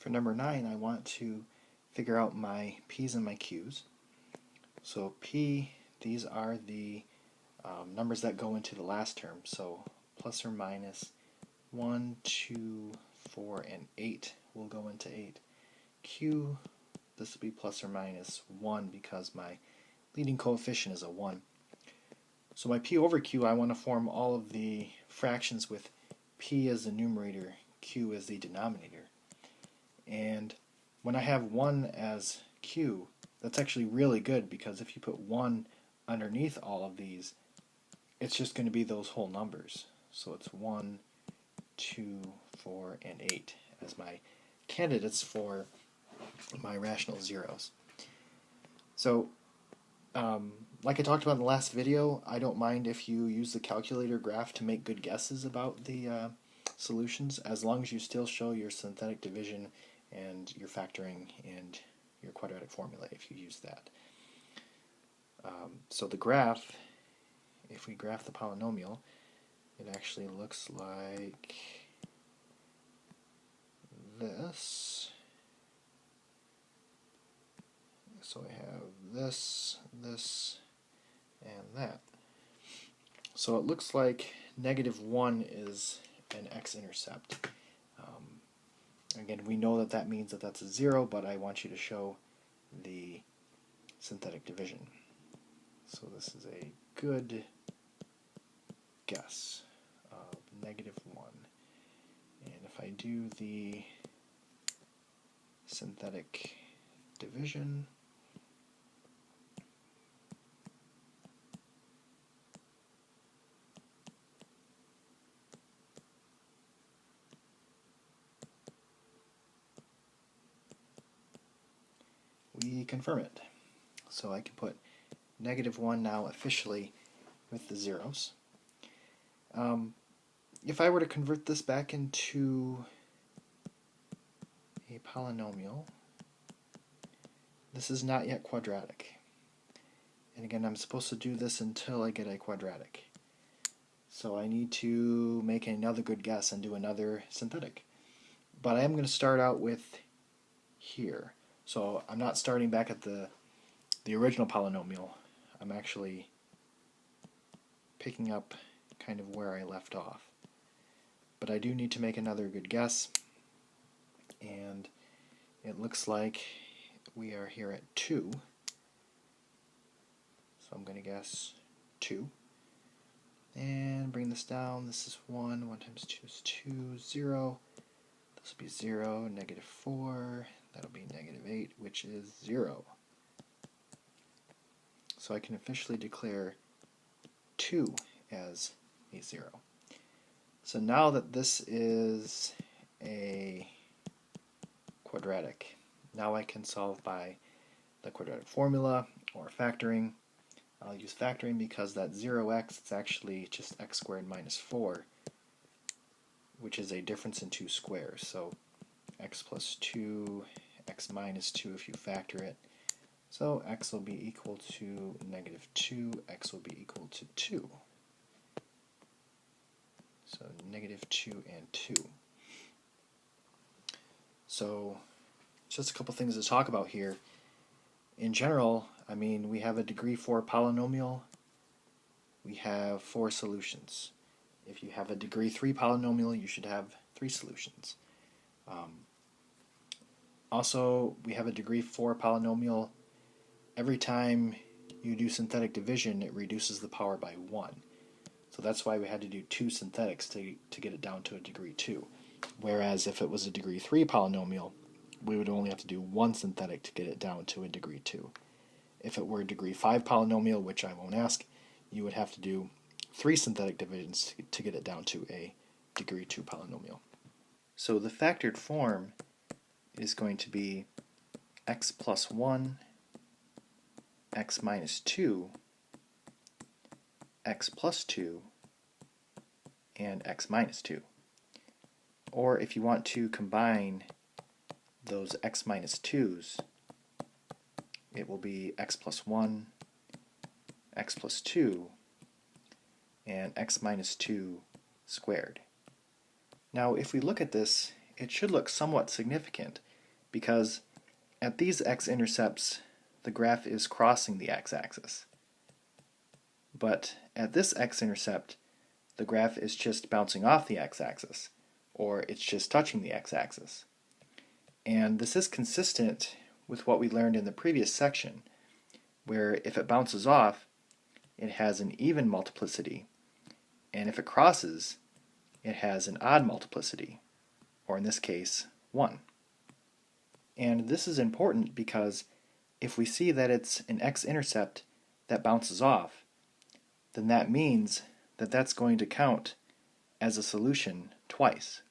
For number 9, I want to figure out my p's and my q's. So p, these are the numbers that go into the last term. So plus or minus 1, 2, 4, and 8 will go into 8. Q, this will be plus or minus 1 because my leading coefficient is a 1. So my p over q, I want to form all of the fractions with p as the numerator, q as the denominator. And when I have 1 as q, that's actually really good because if you put 1 underneath all of these, it's just going to be those whole numbers. So it's 1, 2, 4, and 8 as my candidates for my rational zeros. So like I talked about in the last video, I don't mind if you use the calculator graph to make good guesses about the solutions, as long as you still show your synthetic division and your factoring and your quadratic formula if you use that. So the graph, if we graph the polynomial, it actually looks like this. So I have this, this, and that. So it looks like -1 is an x-intercept. Again, we know that that means that that's a 0, but I want you to show the synthetic division. So this is a good guess of -1. And if I do the synthetic division, we confirm it. So I can put -1 now officially with the zeros. If I were to convert this back into a polynomial, this is not yet quadratic. And again, I'm supposed to do this until I get a quadratic. So I need to make another good guess and do another synthetic. But I am going to start out with here. So I'm not starting back at the original polynomial. I'm actually picking up kind of where I left off. But I do need to make another good guess. And it looks like we are here at 2. So I'm going to guess 2. And bring this down. This is 1. 1 times 2 is 2. 0. This will be 0. -4. That'll be -8, which is 0. So I can officially declare 2 as a 0. So now that this is a quadratic, now I can solve by the quadratic formula or factoring. I'll use factoring because that 0x is actually just x squared minus 4, which is a difference in two squares. So x plus 2, x minus 2 if you factor it. So x will be equal to -2, x will be equal to 2. So -2 and 2. So just a couple things to talk about here. In general, I mean, we have a degree 4 polynomial. We have 4 solutions. If you have a degree 3 polynomial, you should have 3 solutions. Also, we have a degree 4 polynomial. Every time you do synthetic division, it reduces the power by 1. So that's why we had to do 2 synthetics to get it down to a degree 2. Whereas if it was a degree 3 polynomial, we would only have to do 1 synthetic to get it down to a degree 2. If it were a degree 5 polynomial, which I won't ask, you would have to do 3 synthetic divisions to get it down to a degree 2 polynomial. So the factored form is going to be x plus 1, x minus 2, x plus 2, and x minus 2. Or if you want to combine those x minus 2's, it will be x plus 1, x plus 2, and x minus 2 squared. Now if we look at this, it should look somewhat significant. because at these x-intercepts, the graph is crossing the x-axis. But at this x-intercept, the graph is just bouncing off the x-axis, or it's just touching the x-axis. And this is consistent with what we learned in the previous section, where if it bounces off, it has an even multiplicity, and if it crosses, it has an odd multiplicity, or in this case, 1. And this is important because if we see that it's an x-intercept that bounces off, then that means that that's going to count as a solution twice.